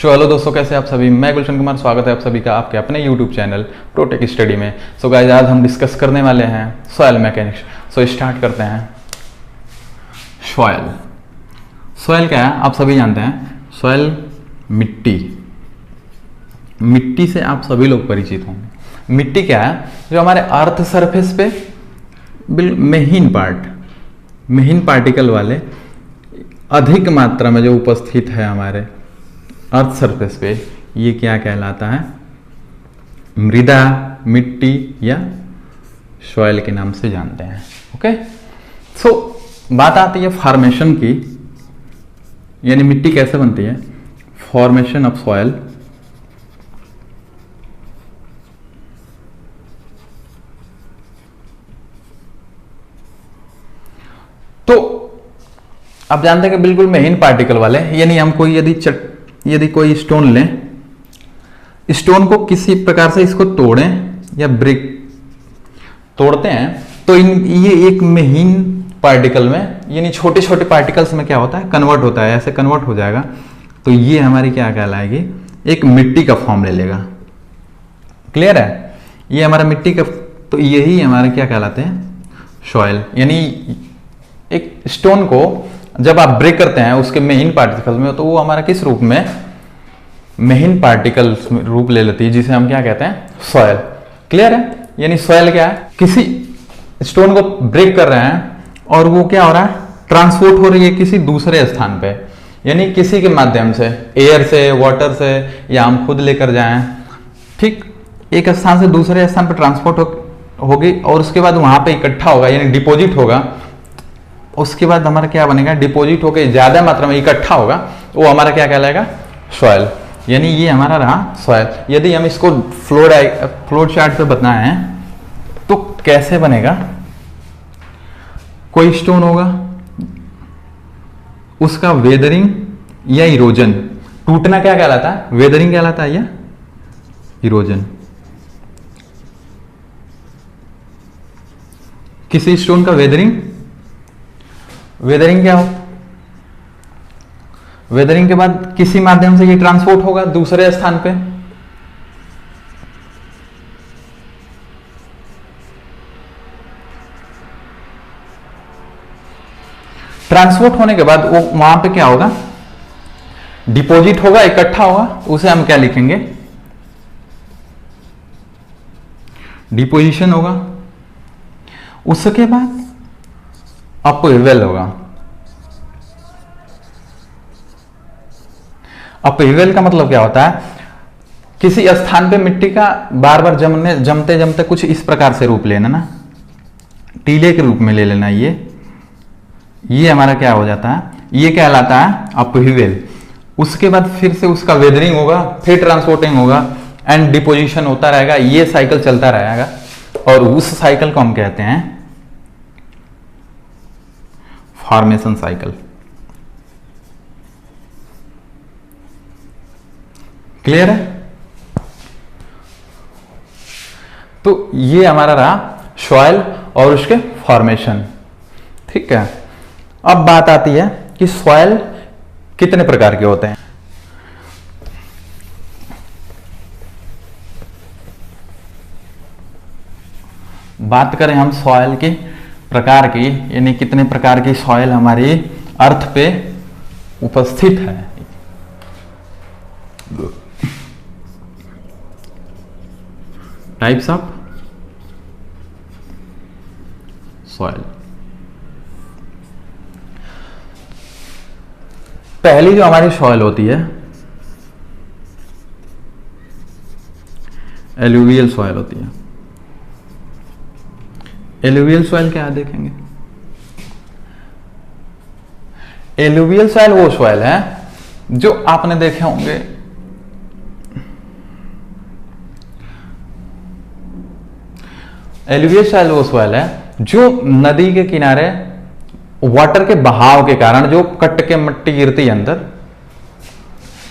Hello दोस्तों, कैसे आप सभी। मैं गुलशन कुमार, स्वागत है आप सभी का आपके अपने यूट्यूब चैनल प्रोटेक स्टडी में। सो गाइस, आज हम डिस्कस करने वाले हैं सॉइल मैकेनिक्स। सो स्टार्ट करते हैं। सॉइल सॉइल क्या है आप सभी जानते हैं। सॉइल मिट्टी से आप सभी लोग परिचित होंगे। मिट्टी क्या है? जो हमारे अर्थ सरफेस पे महीन पार्टिकल वाले अधिक मात्रा में जो उपस्थित है हमारे अर्थ सरफेस पे, ये क्या कहलाता है? मृदा, मिट्टी या सॉइल के नाम से जानते हैं। ओके, सो बात आती है फॉर्मेशन की, यानी मिट्टी कैसे बनती है। Formation of soil. तो आप जानते हैं कि बिल्कुल महीन पार्टिकल वाले, यानी हम कोई यदि कोई स्टोन लें, स्टोन को किसी प्रकार से इसको तोड़ें या ब्रेक तोड़ते हैं तो ये एक महीन पार्टिकल में, यानी छोटे छोटे पार्टिकल्स में क्या होता है, कन्वर्ट होता है। ऐसे कन्वर्ट हो जाएगा तो ये हमारी क्या कहलाएगी, एक मिट्टी का फॉर्म ले लेगा। क्लियर है? ये हमारा मिट्टी का, तो यही हमारे क्या कहलाते हैं, सॉइल। यानी एक स्टोन को जब आप ब्रेक करते हैं उसके महीन पार्टिकल्स में, तो वो हमारा किस रूप में, महीन पार्टिकल्स रूप ले लेती है, जिसे हम क्या कहते हैं, सॉइल। क्लियर है? यानी सॉइल क्या है, किसी स्टोन को ब्रेक कर रहे हैं और वो क्या हो रहा है, ट्रांसपोर्ट हो रही है किसी दूसरे स्थान पे, यानी किसी के माध्यम से, एयर से, वाटर से, या हम खुद लेकर जाएं। ठीक, एक स्थान से दूसरे स्थान पर ट्रांसपोर्ट होगी और उसके बाद वहां पे इकट्ठा होगा, यानी डिपॉजिट होगा। उसके बाद हमारा क्या बनेगा, डिपॉजिट होकर ज्यादा मात्रा में इकट्ठा होगा, वो हमारा क्या कहलाएगा, सॉइल। यानी ये हमारा रहा सॉइल। यदि हम इसको फ्लो चार्ट पे बताएं तो कैसे बनेगा, कोई स्टोन होगा, उसका वेदरिंग या इरोजन, टूटना क्या कहलाता है, वेदरिंग कहलाता है या इरोजन। किसी स्टोन का वेदरिंग क्या हो, वेदरिंग के बाद किसी माध्यम से ये ट्रांसपोर्ट होगा दूसरे स्थान पे। ट्रांसपोर्ट होने के बाद वो वहां पे क्या होगा, डिपॉजिट होगा, इकट्ठा होगा, उसे हम क्या लिखेंगे, डिपोजिशन होगा। उसके बाद अपवेल होगा। अपवेल का मतलब क्या होता है, किसी स्थान पे मिट्टी का बार बार जमते जमते कुछ इस प्रकार से रूप लेना ना, टीले के रूप में ले लेना। ये हमारा क्या हो जाता है, ये कहलाता है अपवेल। उसके बाद फिर से उसका वेदरिंग होगा, फिर ट्रांसपोर्टिंग होगा एंड डिपोजिशन होता रहेगा। ये साइकिल चलता रहेगा और उस साइकिल को हम कहते हैं फॉर्मेशन साइकिल। क्लियर है? तो ये हमारा रहा सॉइल और उसके फॉर्मेशन। ठीक है, अब बात आती है कि सॉइल कितने प्रकार के होते हैं। बात करें हम सॉइल के प्रकार की, यानी कितने प्रकार की सॉइल हमारी अर्थ पे उपस्थित है। Types of soil. पहली जो हमारी सॉइल होती है, एलुवियल सॉइल होती है। एलुवियल सॉइल क्या है देखेंगे। एलुवियल सॉइल वो सॉइल है जो आपने देखे होंगे, एलुवियल सॉइल वो सॉइल है जो नदी के किनारे वाटर के बहाव के कारण जो कट के मिट्टी गिरती है अंदर,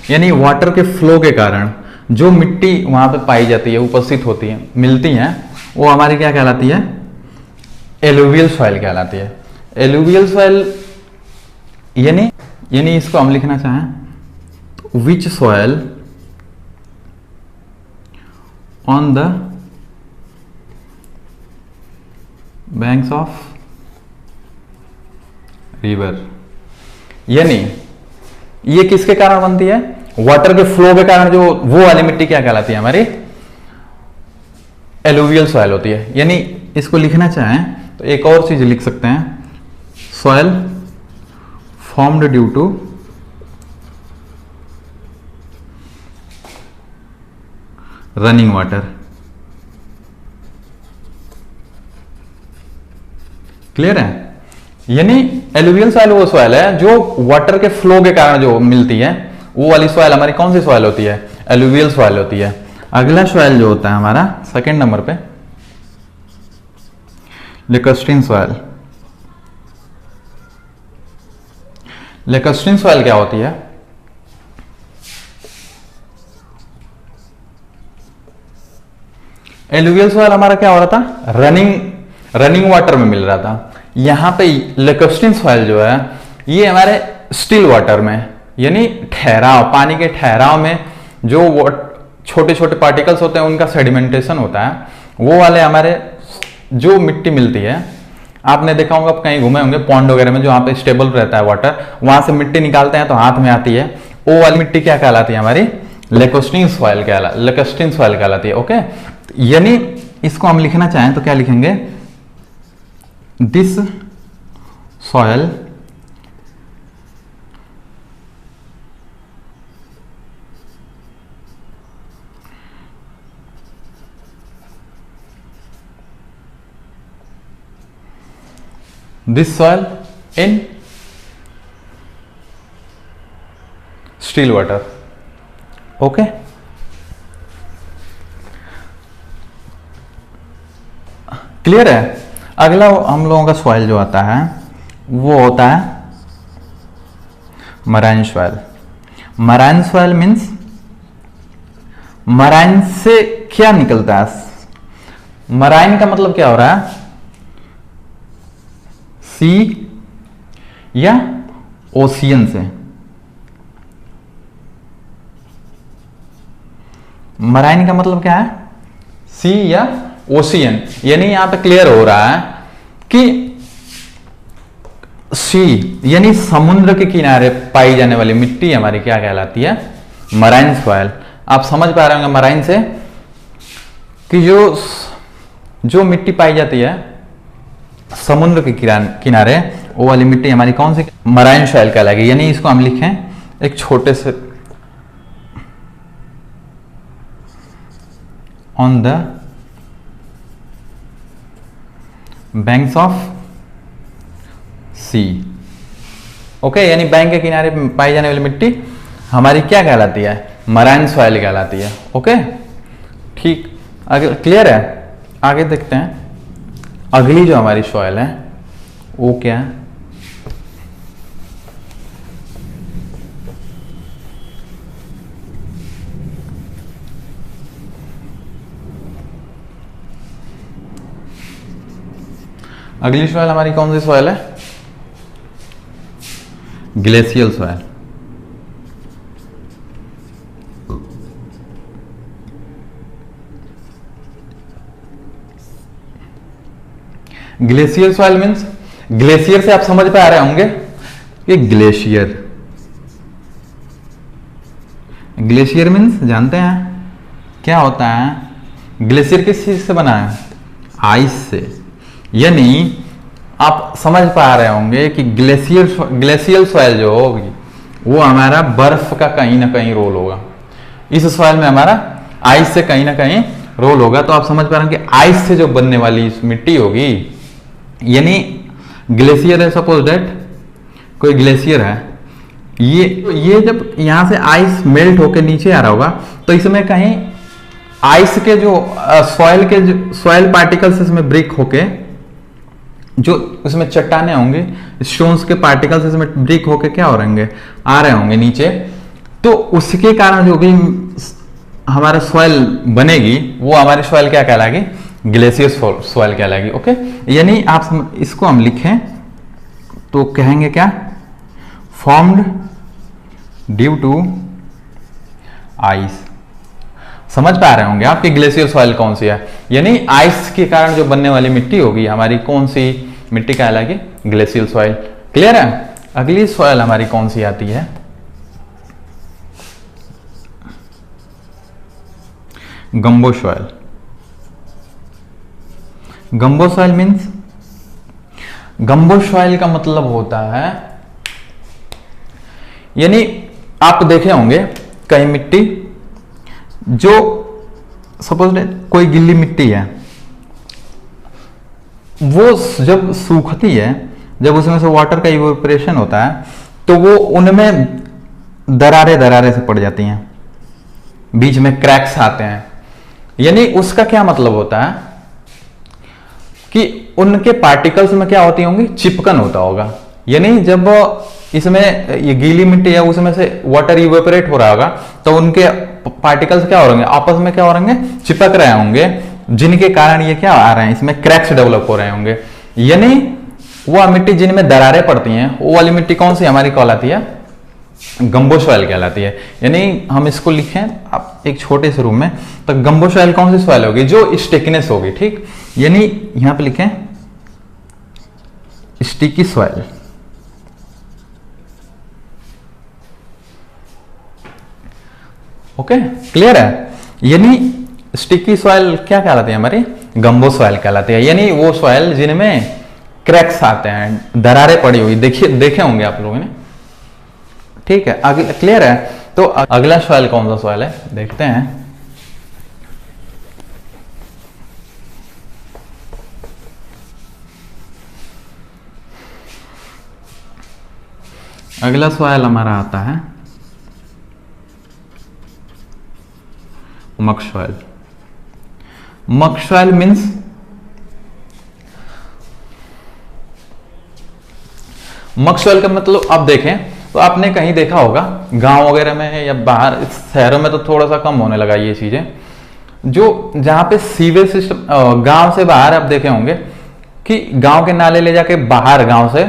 यानी वाटर के फ्लो के कारण जो मिट्टी वहां पे पाई जाती है, उपस्थित होती है, मिलती है, वो हमारी क्या कहलाती है, एलुवियल सॉइल कहलाती है। एलुवियल सॉइल यानी इसको हम लिखना चाहें तो which soil on the banks of river, यानी ये किसके कारण बनती है, वाटर के फ्लो के कारण, जो वो वाली मिट्टी क्या कहलाती है, हमारी एलुवियल सॉइल होती है। यानी इसको लिखना चाहें तो एक और चीज लिख सकते हैं, soil formed due to running water. Clear है? यानी एलुवियल सॉइल वो सॉइल है जो वाटर के फ्लो के कारण जो मिलती है, वो वाली सॉइल हमारी कौन सी सॉइल होती है, एलुवियल सॉइल होती है। अगला सॉइल जो होता है हमारा सेकंड नंबर पे, लेकस्ट्रीन सॉइल। लेकस्ट्रीन सॉइल क्या होती है, एलुवियल सॉइल हमारा क्या हो रहा था, रनिंग वाटर में मिल रहा था। यहां पे लेकस्ट्रीन सॉइल जो है ये हमारे स्टिल वाटर में, यानी ठहराव, पानी के ठहराव में जो छोटे छोटे पार्टिकल्स होते हैं उनका सेडिमेंटेशन होता है, वो वाले हमारे जो मिट्टी मिलती है। आपने देखा होगा, आप कहीं घूमे होंगे पॉन्ड वगैरह में, जो वहां पे स्टेबल रहता है वाटर, वहां से मिट्टी निकालते हैं तो हाथ में आती है, वो वाली मिट्टी क्या कहलाती है, हमारी लेकस्ट्रीन सॉइल कहलाती है। ओके, यानी इसको हम लिखना चाहें तो क्या लिखेंगे, this soil in still water। Okay, clear है? अगला हम लोगों का सॉइल जो आता है वो होता है marine soil. Marine soil means marine से क्या निकलता है, मराइन का मतलब क्या हो रहा है, सी या ओशियन से। मराइन का मतलब क्या है, सी या ओशियन। यानी यहां पे क्लियर हो रहा है कि सी यानी समुद्र के किनारे पाई जाने वाली मिट्टी हमारी क्या कहलाती है, मराइन सॉइल। आप समझ पा रहे होंगे मराइन से कि जो मिट्टी पाई जाती है समुद्र के किनारे, वो वाली मिट्टी हमारी कौन सी, मराइन सॉइल कहलाएगी। यानी इसको हम लिखें एक छोटे से, on the banks of sea. Okay, यानी बैंक के किनारे पाई जाने वाली मिट्टी हमारी क्या कहलाती है, मराइन सॉइल कहलाती है। ओके, ठीक, आगे क्लियर है? आगे देखते हैं अगली जो हमारी सॉइल है वो क्या है, अगली सॉइल हमारी कौन सी सॉइल है, glacial soil. Glacier soil means, glacier से आप समझ पे आ रहे होंगे कि ग्लेशियर मीन्स जानते हैं क्या होता है, ग्लेशियर किस चीज से बना है, आइस से। यानी आप समझ पा रहे होंगे कि ग्लेशियल सॉइल जो होगी वो हमारा बर्फ का कहीं ना कहीं रोल होगा, इस सॉइल में हमारा आइस से कहीं ना कहीं रोल होगा। तो आप समझ पा रहे हैं कि आइस से जो बनने वाली मिट्टी होगी, यानी ग्लेशियर है, सपोज दैट कोई ग्लेशियर है, ये जब यहां से आइस मेल्ट होकर नीचे आ रहा होगा तो इसमें कहीं आइस के जो सॉइल पार्टिकल्स इसमें ब्रेक होके, जो उसमें चट्टाने होंगे, स्टोन्स के पार्टिकल्स इसमें ब्रेक होके क्या हो रहेंगे, आ रहे होंगे नीचे। तो उसके कारण जो भी हमारा सॉइल बनेगी वो हमारी सॉइल क्या कहलाएगी, ग्लेशियर सॉइल कहलाएगी। ओके, यानी आप इसको हम लिखें तो कहेंगे क्या, फॉर्म्ड ड्यू टू आइस। समझ पा रहे होंगे आप कि ग्लेशियर सॉइल कौन सी है, यानी आइस के कारण जो बनने वाली मिट्टी होगी हमारी कौन सी मिट्टी कहलाएगी, ग्लेशियर सॉइल। क्लियर है। अगली सॉइल हमारी कौन सी आती है, गंबो सॉइल। गंबो सॉइल मीन्स, गंबो सॉइल का मतलब होता है, यानी आप देखे होंगे कई मिट्टी जो सपोज कोई गिल्ली मिट्टी है, वो जब सूखती है, जब उसमें से वाटर का इवेपोरेशन होता है तो वो उनमें दरारे दरारे से पड़ जाती हैं, बीच में क्रैक्स आते हैं। यानी उसका क्या मतलब होता है कि उनके पार्टिकल्स में क्या होती होंगी, चिपकन होता होगा। यानी जब इसमें ये गीली मिट्टी है उसमें से वाटर इवेपोरेट हो रहा होगा तो उनके पार्टिकल्स क्या हो रहे होंगे, आपस में क्या हो रहे होंगे, चिपक रहे होंगे, जिनके कारण ये क्या आ रहे हैं, इसमें क्रैक्स डेवलप हो रहे होंगे। यानी वो मिट्टी जिनमें दरारें पड़ती हैं वो वाली मिट्टी कौन सी हमारी कहलाती है, गंबो सॉइल कहलाती है। यानी हम इसको लिखें आप एक छोटे से रूम में, तो गंबो सॉइल कौन सी सॉइल होगी, जो स्टिकनेस होगी। ठीक, यानी यहां पे लिखें स्टिकी सॉइल। ओके, क्लियर है। यानी स्टिकी सॉइल क्या कहलाती है हमारी, गंबो सॉइल कहलाती है। यानी वो सॉइल जिनमें क्रैक्स आते हैं, दरारें पड़ी हुई, देखिए देखे होंगे आप लोगों ने। ठीक है, अगला क्लियर है। तो अगला सॉइल कौन सा सॉइल है देखते हैं। अगला सॉइल हमारा आता है मक सॉइल। मक सॉइल मीन्स मक सॉइल का मतलब आप देखें तो आपने कहीं देखा होगा गांव वगैरह में या बाहर, शहरों में तो थोड़ा सा कम होने लगा ये चीजें, जो जहां पे सीवेज सिस्टम, गांव से बाहर आप देखे होंगे कि गांव के नाले ले जाके बाहर गांव से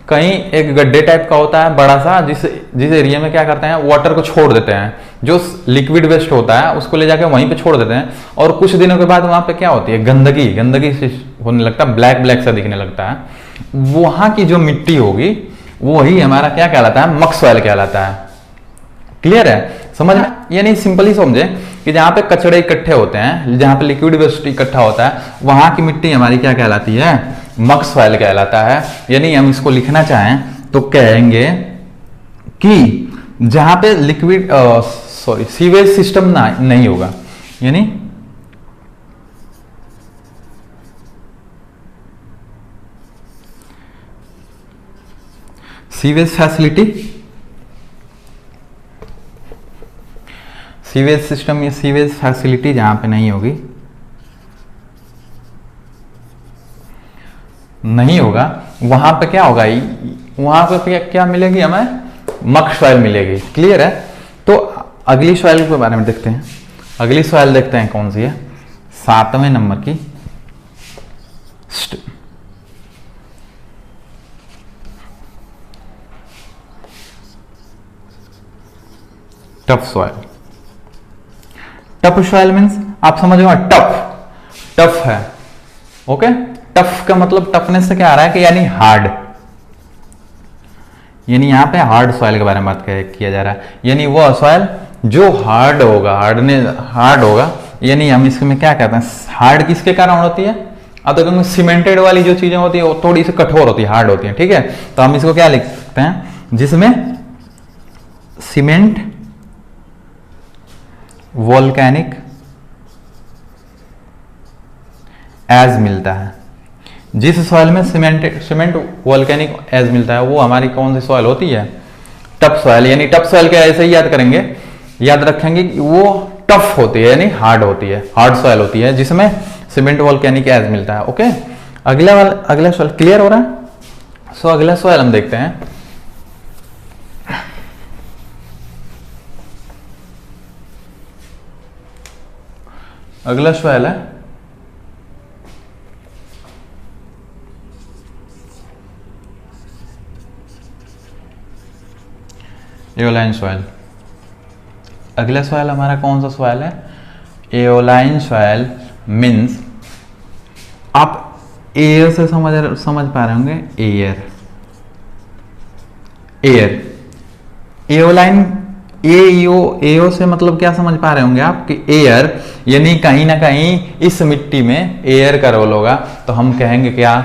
कहीं एक गड्ढे टाइप का होता है बड़ा सा, जिस एरिया में क्या करते हैं, वाटर को छोड़ देते हैं, जो लिक्विड वेस्ट होता है उसको ले जाके वहीं पे छोड़ देते हैं। और कुछ दिनों के बाद वहां पे क्या होती है, गंदगी गंदगी होने लगता है, ब्लैक ब्लैक सा दिखने लगता है। वहां की जो मिट्टी होगी वही हमारा क्या कहलाता है, मक सॉइल कहलाता है। क्लियर है, समझ में। यानी सिंपली समझे कि जहां पे कचड़े इकट्ठे होते हैं, जहां पे लिक्विड वेस्ट इकट्ठा होता है, वहां की मिट्टी हमारी क्या कहलाती है, मक सॉइल कहलाता है। यानी हम इसको लिखना चाहें तो कहेंगे कि जहां पे लिक्विड सीवेज सिस्टम नहीं होगा, यानी सीवेज फैसिलिटी, सीवेज सिस्टम या सीवेज फैसिलिटी जहां पे नहीं होगी, नहीं होगा, वहां पे क्या होगा, वहां पे क्या मिलेगी हमें, मक सॉइल मिलेगी। क्लियर है। तो अगली सॉइल के बारे में देखते हैं। अगली सॉइल देखते हैं कौन सी है, 7वें नंबर की tough soil. Tough soil means आप समझो टफ है। ओके, टफ का मतलब टफनेस से क्या आ रहा है कि यानी हार्ड, यानी यहां पे हार्ड सॉइल के बारे में बात किया जा रहा है। यानी वो सॉइल जो हार्ड होगा, हार्ड होगा, यानी हम इसमें क्या कहते हैं, हार्ड किसके कारण होती है, अब तो सीमेंटेड वाली जो चीजें होती है वो थोड़ी सी कठोर होती है, हार्ड होती है। ठीक है, तो हम इसको क्या लिख सकते हैं, जिसमें सीमेंट वोल्केनिक एज मिलता है। जिस सॉइल में सीमेंट वोल्केनिक एज मिलता है वो हमारी कौन सी सॉइल होती है, टफ सॉइल। यानी टफ सॉइल के ऐसे ही याद करेंगे, याद रखेंगे कि वो टफ होती है, यानी हार्ड होती है, हार्ड सॉइल होती है जिसमें सीमेंट वोल्केनिक एज मिलता है। ओके, अगला सॉइल क्लियर हो रहा है। सो अगला सॉइल हम देखते हैं, अगला सॉइल है एओलाइन सॉइल। अगला सॉइल हमारा कौन सा सॉइल है? एओलाइन सॉइल मीन्स, आप एयर से समझ पा रहे होंगे, एयर, एओलाइन, एओ से मतलब क्या समझ पा रहे होंगे आप कि एयर, यानी कहीं ना कहीं इस मिट्टी में एयर का रोल होगा। तो हम कहेंगे क्या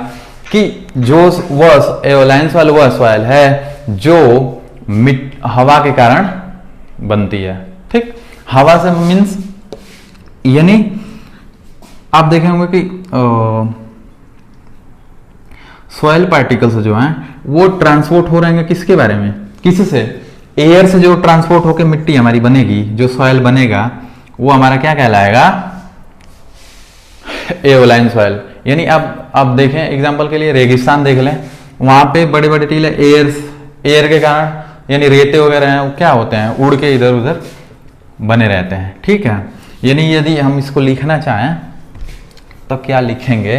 कि जो वह एओलाइन सॉइल वह सॉइल है जो हवा के कारण बनती है। ठीक, हवा से मीन्स, यानी आप देखे होंगे कि सॉइल पार्टिकल्स जो हैं वो ट्रांसपोर्ट हो रहे हैं किसके बारे में, किससे? एयर से जो ट्रांसपोर्ट होकर मिट्टी हमारी बनेगी, जो सॉइल बनेगा वो हमारा क्या कहलाएगा? Aeolian soil. यानी अब आप देखें एग्जांपल के लिए रेगिस्तान देख लें, वहां पे बड़े बड़े टीले एयर के कारण, यानी रेते वगैरह हैं वो क्या होते हैं, उड़ के इधर उधर बने रहते हैं। ठीक है, यानी यदि हम इसको लिखना चाहें तो क्या लिखेंगे?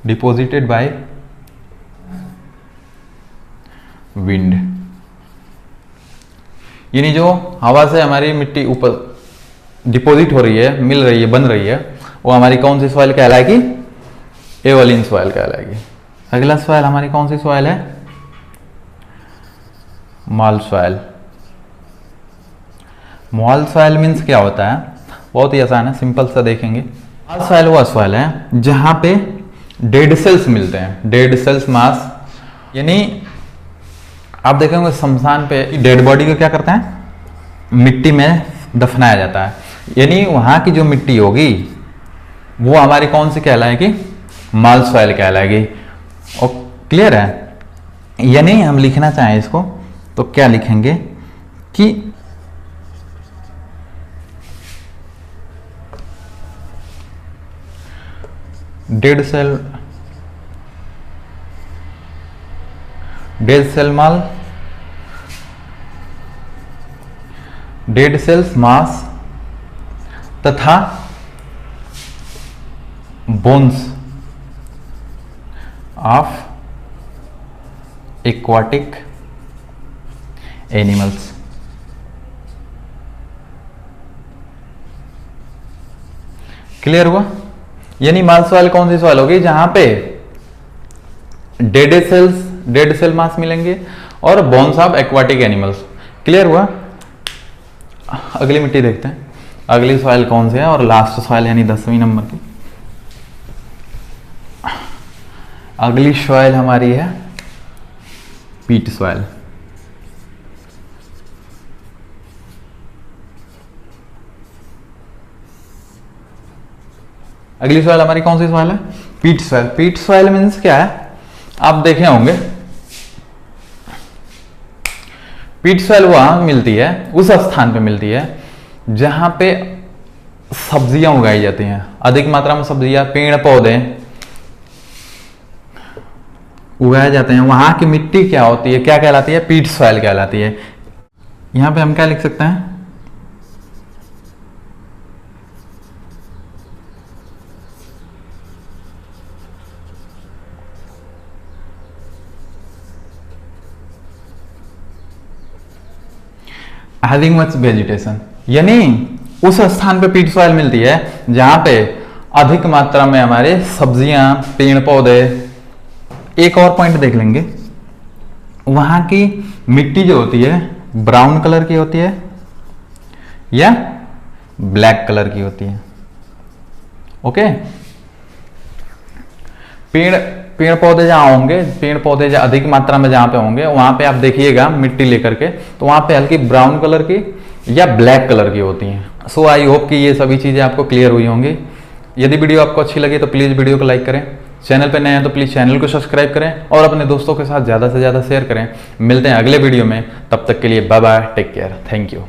डिपोजिटेड बाय विंड, यानी जो हवा से हमारी मिट्टी ऊपर डिपॉजिट हो रही है, मिल रही है, बन रही है, वो हमारी कौन सी सॉइल कहलाएगी? एओलिन सॉइल कहलाएगी। अगला सॉइल हमारी कौन सी सॉइल है? Mall soil. Mall soil means क्या होता है? बहुत ही आसान है, सिंपल सा देखेंगे। मॉल सॉइल वह सॉइल है जहां पे डेड सेल्स मिलते हैं, डेड सेल्स मास, यानी आप देखेंगे शमशान पे डेड बॉडी को क्या करते हैं? मिट्टी में दफनाया जाता है, यानी वहां की जो मिट्टी होगी वो हमारी कौन सी कहलाएगी? मॉल सॉइल कहलाएगी। और क्लियर है? यानी हम लिखना चाहें इसको तो क्या लिखेंगे कि डेड सेल डेड सेल्स मास तथा bones of aquatic animals. Clear हुआ? यानी मॉल सॉइल कौन सी सॉइल होगी? जहां पे डेड सेल मास मिलेंगे और bones of aquatic animals. Clear हुआ? अगली मिट्टी देखते हैं, अगली सॉइल कौन सी है, और लास्ट सॉइल यानी 10वीं नंबर की अगली सॉइल हमारी है पीट सॉइल। अगली सॉइल हमारी कौन सी सॉइल है? पीट सॉइल। पीट सॉइल मीन्स क्या है? आप देखे होंगे पीट सॉइल वहां मिलती है, उस स्थान पे मिलती है जहां पे सब्जियां उगाई जाती हैं, अधिक मात्रा में सब्जियां, पेड़ पौधे उगाए जाते हैं। वहां की मिट्टी क्या होती है, क्या कहलाती है? पीट सॉइल कहलाती है। यहां पे हम क्या लिख सकते हैं? हैविंग मच वेजिटेशन, यानी उस स्थान पे पीट सॉइल मिलती है जहां पे अधिक मात्रा में हमारे सब्जियां, पेड़ पौधे। एक और पॉइंट देख लेंगे, वहां की मिट्टी जो होती है ब्राउन कलर की होती है या ब्लैक कलर की होती है। ओके, पेड़ पौधे जहां होंगे, पेड़ पौधे अधिक मात्रा में जहां पे होंगे, वहां पे आप देखिएगा मिट्टी लेकर के, तो वहां पे हल्की ब्राउन कलर की या ब्लैक कलर की होती हैं। सो आई होप कि ये सभी चीजें आपको क्लियर हुई होंगी। यदि वीडियो आपको अच्छी लगी तो प्लीज वीडियो को लाइक करें, चैनल पे नए हैं तो प्लीज चैनल को सब्सक्राइब करें और अपने दोस्तों के साथ ज्यादा से ज्यादा शेयर करें। मिलते हैं अगले वीडियो में, तब तक के लिए bye bye, take care, thank you.